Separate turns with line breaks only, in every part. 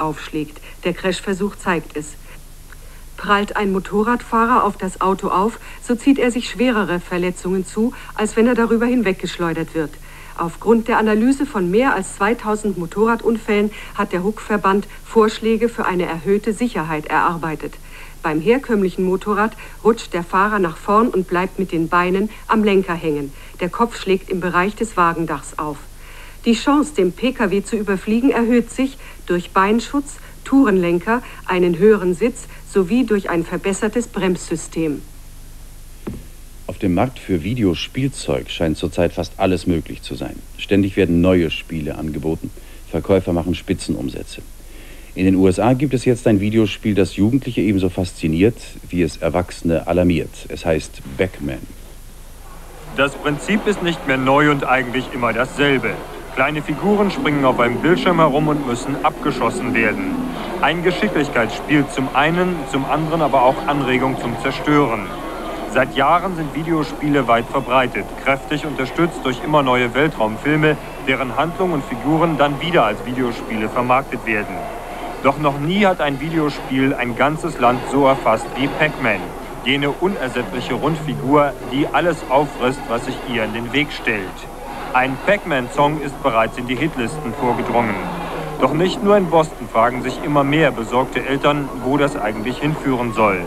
aufschlägt. Der Crashversuch zeigt es. Prallt ein Motorradfahrer auf das Auto auf, so zieht er sich schwerere Verletzungen zu, als wenn er darüber hinweggeschleudert wird. Aufgrund der Analyse von mehr als 2000 Motorradunfällen hat der Huck-Verband Vorschläge für eine erhöhte Sicherheit erarbeitet. Beim herkömmlichen Motorrad rutscht der Fahrer nach vorn und bleibt mit den Beinen am Lenker hängen. Der Kopf schlägt im Bereich des Wagendachs auf. Die Chance, den Pkw zu überfliegen, erhöht sich durch Beinschutz, Tourenlenker, einen höheren Sitz sowie durch ein verbessertes Bremssystem.
Auf dem Markt für Videospielzeug scheint zurzeit fast alles möglich zu sein. Ständig werden neue Spiele angeboten. Verkäufer machen Spitzenumsätze. In den USA gibt es jetzt ein Videospiel, das Jugendliche ebenso fasziniert, wie es Erwachsene alarmiert. Es heißt Pac-Man.
Das Prinzip ist nicht mehr neu und eigentlich immer dasselbe. Kleine Figuren springen auf einem Bildschirm herum und müssen abgeschossen werden. Ein Geschicklichkeitsspiel zum einen, zum anderen aber auch Anregung zum Zerstören. Seit Jahren sind Videospiele weit verbreitet, kräftig unterstützt durch immer neue Weltraumfilme, deren Handlung und Figuren dann wieder als Videospiele vermarktet werden. Doch noch nie hat ein Videospiel ein ganzes Land so erfasst wie Pac-Man. Jene unersättliche Rundfigur, die alles auffrisst, was sich ihr in den Weg stellt. Ein Pac-Man-Song ist bereits in die Hitlisten vorgedrungen. Doch nicht nur in Boston fragen sich immer mehr besorgte Eltern, wo das eigentlich hinführen soll.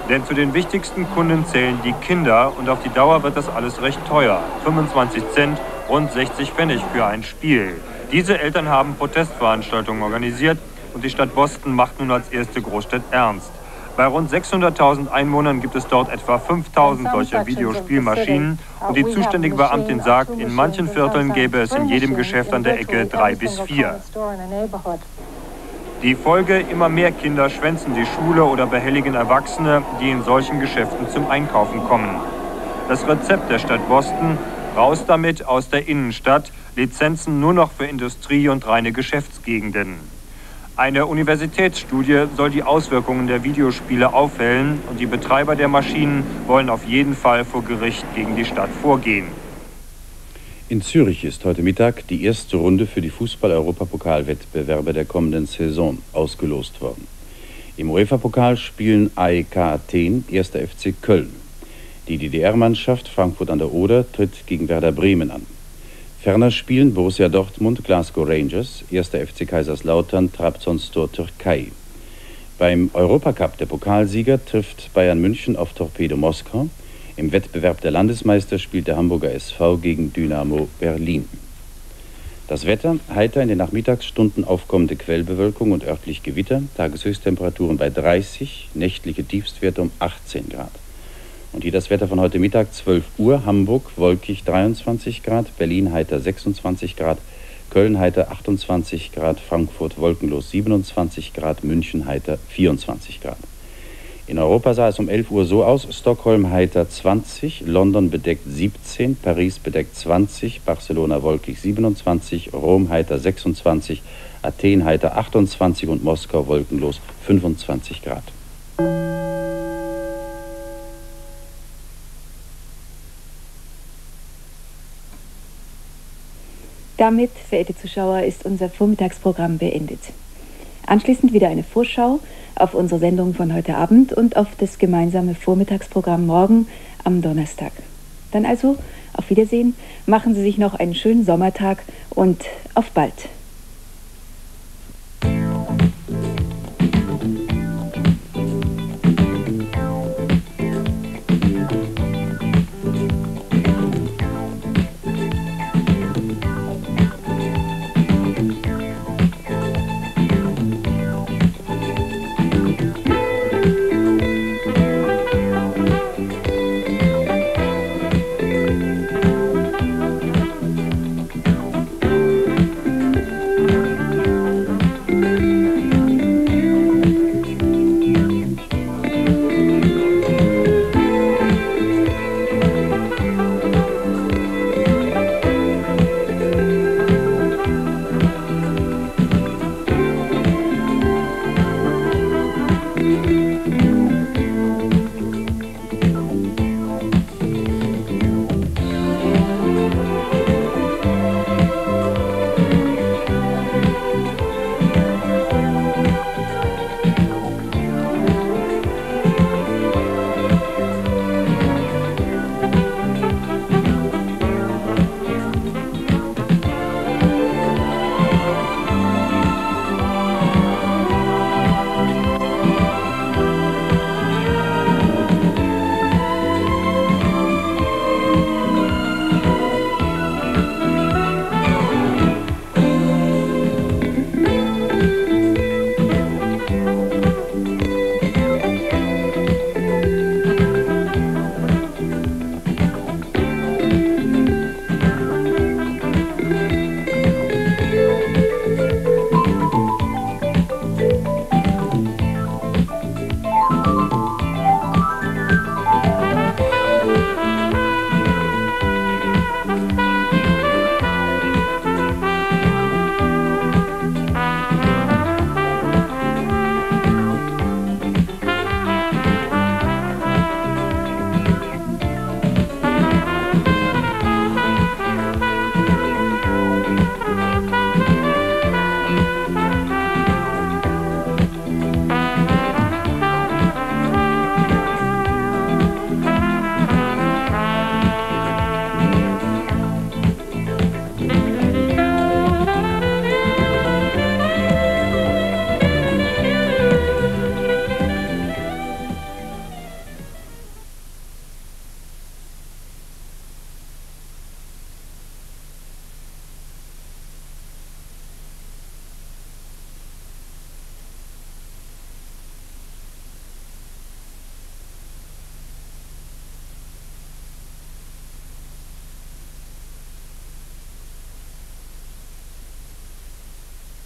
Denn zu den wichtigsten Kunden zählen die Kinder und auf die Dauer wird das alles recht teuer. 25 Cent, rund 60 Pfennig für ein Spiel. Diese Eltern haben Protestveranstaltungen organisiert und die Stadt Boston macht nun als erste Großstadt ernst. Bei rund 600.000 Einwohnern gibt es dort etwa 5.000 solcher Videospielmaschinen und die zuständige Beamtin sagt, in manchen Vierteln gäbe es in jedem Geschäft an der Ecke 3 bis 4. Die Folge: immer mehr Kinder schwänzen die Schule oder behelligen Erwachsene, die in solchen Geschäften zum Einkaufen kommen. Das Rezept der Stadt Boston: raus damit aus der Innenstadt, Lizenzen nur noch für Industrie und reine Geschäftsgegenden. Eine Universitätsstudie soll die Auswirkungen der Videospiele aufhellen und die Betreiber der Maschinen wollen auf jeden Fall vor Gericht gegen die Stadt vorgehen.
In Zürich ist heute Mittag die erste Runde für die Fußball-Europapokalwettbewerbe der kommenden Saison ausgelost worden. Im UEFA-Pokal spielen AEK Athen, 1. FC Köln. Die DDR-Mannschaft Frankfurt an der Oder tritt gegen Werder Bremen an. Ferner spielen Borussia Dortmund, Glasgow Rangers, 1. FC Kaiserslautern, Trabzonspor Türkei. Beim Europacup der Pokalsieger trifft Bayern München auf Torpedo Moskau. Im Wettbewerb der Landesmeister spielt der Hamburger SV gegen Dynamo Berlin. Das Wetter: heiter in den Nachmittagsstunden aufkommende Quellbewölkung und örtlich Gewitter, Tageshöchsttemperaturen bei 30, nächtliche Tiefstwerte um 18 Grad. Und hier das Wetter von heute Mittag, 12 Uhr, Hamburg wolkig 23 Grad, Berlin heiter 26 Grad, Köln heiter 28 Grad, Frankfurt wolkenlos 27 Grad, München heiter 24 Grad. In Europa sah es um 11 Uhr so aus: Stockholm heiter 20, London bedeckt 17, Paris bedeckt 20, Barcelona wolkig 27, Rom heiter 26, Athen heiter 28 und Moskau wolkenlos 25 Grad.
Damit, verehrte Zuschauer, ist unser Vormittagsprogramm beendet. Anschließend wieder eine Vorschau auf unsere Sendung von heute Abend und auf das gemeinsame Vormittagsprogramm morgen am Donnerstag. Dann also auf Wiedersehen, machen Sie sich noch einen schönen Sommertag und auf bald.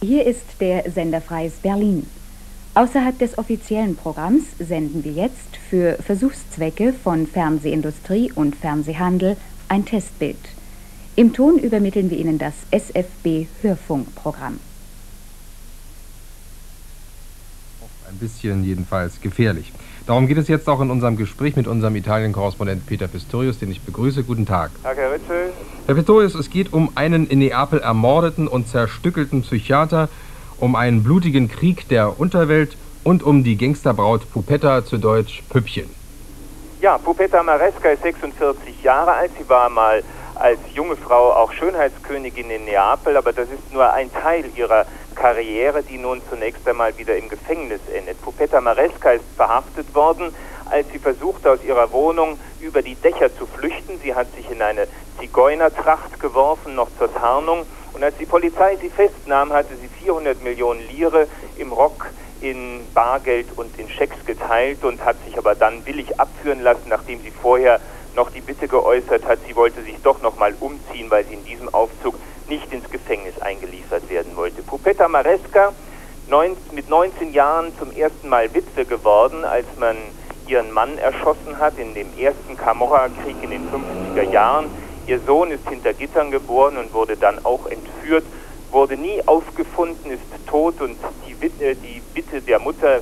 Hier ist der Sender Freies Berlin. Außerhalb des offiziellen Programms senden wir jetzt für Versuchszwecke von Fernsehindustrie und Fernsehhandel ein Testbild. Im Ton übermitteln wir Ihnen das SFB-Hörfunkprogramm.
Ein bisschen jedenfalls gefährlich. Darum geht es jetzt auch in unserem Gespräch mit unserem Italien-Korrespondenten Peter Pistorius, den ich begrüße. Guten Tag.
Tag, Herr Ritschel.
Herr Pistorius, es geht um einen in Neapel ermordeten und zerstückelten Psychiater, um einen blutigen Krieg der Unterwelt und um die Gangsterbraut Pupetta, zu Deutsch Püppchen.
Ja, Pupetta Maresca ist 46 Jahre alt. Sie war mal als junge Frau auch Schönheitskönigin in Neapel, aber das ist nur ein Teil ihrer Karriere, die nun zunächst einmal wieder im Gefängnis endet. Pupetta Maresca ist verhaftet worden, als sie versuchte, aus ihrer Wohnung über die Dächer zu flüchten. Sie hat sich in eine Zigeunertracht geworfen, noch zur Tarnung. Und als die Polizei sie festnahm, hatte sie 400 Millionen Lire im Rock in Bargeld und in Schecks geteilt und hat sich aber dann willig abführen lassen, nachdem sie vorher noch die Bitte geäußert hat, sie wollte sich doch noch mal umziehen, weil sie in diesem Aufzug nicht ins Gefängnis eingeliefert werden wollte. Pupetta Maresca, mit 19 Jahren zum ersten Mal Witwe geworden, als man ihren Mann erschossen hat in dem ersten Camorra-Krieg in den 50er Jahren. Ihr Sohn ist hinter Gittern geboren und wurde dann auch entführt, wurde nie aufgefunden, ist tot und die Bitte der Mutter,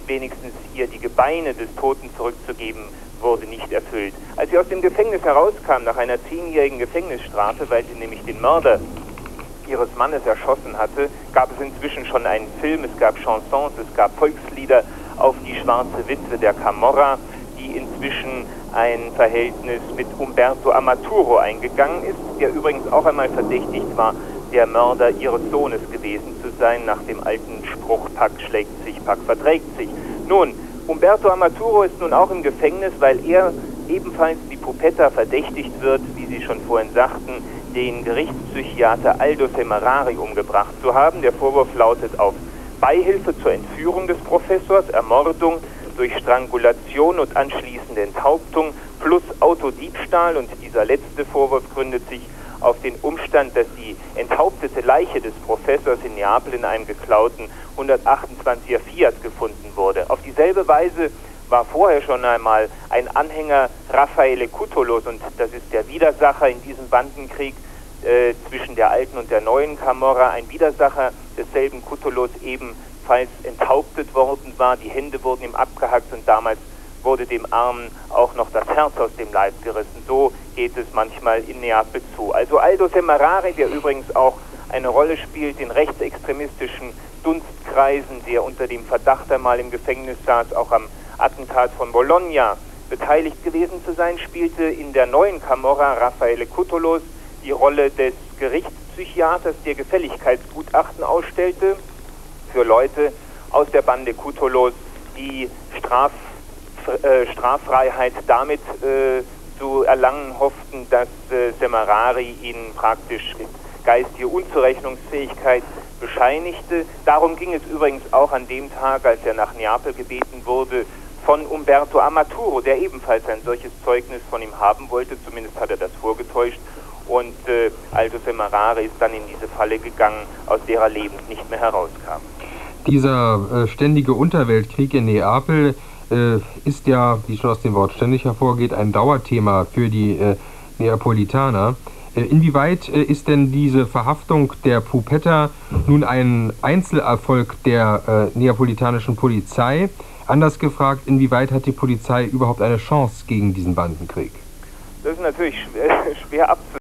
wenigstens ihr die Gebeine des Toten zurückzugeben, wurde nicht erfüllt. Als sie aus dem Gefängnis herauskam, nach einer 10-jährigen Gefängnisstrafe, weil sie nämlich den Mörder ihres Mannes erschossen hatte, gab es inzwischen schon einen Film, es gab Chansons, es gab Volkslieder auf die schwarze Witwe der Camorra, die inzwischen ein Verhältnis mit Umberto Amaturo eingegangen ist, der übrigens auch einmal verdächtigt war, der Mörder ihres Sohnes gewesen zu sein, nach dem alten Spruch, Pack schlägt sich, Pack verträgt sich. Nun, Umberto Amaturo ist nun auch im Gefängnis, weil er ebenfalls wie Pupetta verdächtigt wird, wie Sie schon vorhin sagten, den Gerichtspsychiater Aldo Semerari umgebracht zu haben. Der Vorwurf lautet auf Beihilfe zur Entführung des Professors, Ermordung durch Strangulation und anschließende Enthauptung plus Autodiebstahl, und dieser letzte Vorwurf gründet sich auf den Umstand, dass die enthauptete Leiche des Professors in Neapel in einem geklauten 128er Fiat gefunden wurde. Auf dieselbe Weise war vorher schon einmal ein Anhänger Raffaele Cutolos, und das ist der Widersacher in diesem Bandenkrieg zwischen der alten und der neuen Camorra, ein Widersacher desselben Cutolos, ebenfalls enthauptet worden war. Die Hände wurden ihm abgehackt und damals wurde dem Armen auch noch das Herz aus dem Leib gerissen. So geht es manchmal in Neapel zu. Also Aldo Semerari, der übrigens auch eine Rolle spielt in rechtsextremistischen Dunstkreisen, der unter dem Verdacht einmal im Gefängnis saß, auch am Attentat von Bologna beteiligt gewesen zu sein, spielte in der neuen Camorra Raffaele Cutolos die Rolle des Gerichtspsychiaters, der Gefälligkeitsgutachten ausstellte für Leute aus der Bande Cutolos, die Straffreiheit damit zu erlangen hofften, dass Semerari ihnen praktisch geistige Unzurechnungsfähigkeit bescheinigte. Darum ging es übrigens auch an dem Tag, als er nach Neapel gebeten wurde, von Umberto Amaturo, der ebenfalls ein solches Zeugnis von ihm haben wollte, zumindest hat er das vorgetäuscht, und Aldo Semerari ist dann in diese Falle gegangen, aus der er lebend nicht mehr herauskam.
Dieser ständige Unterweltkrieg in Neapel ist ja, wie schon aus dem Wort ständig hervorgeht, ein Dauerthema für die Neapolitaner. Inwieweit ist denn diese Verhaftung der Pupetta nun ein Einzelerfolg der neapolitanischen Polizei? Anders gefragt, inwieweit hat die Polizei überhaupt eine Chance gegen diesen Bandenkrieg?
Das ist natürlich schwer abzusehen.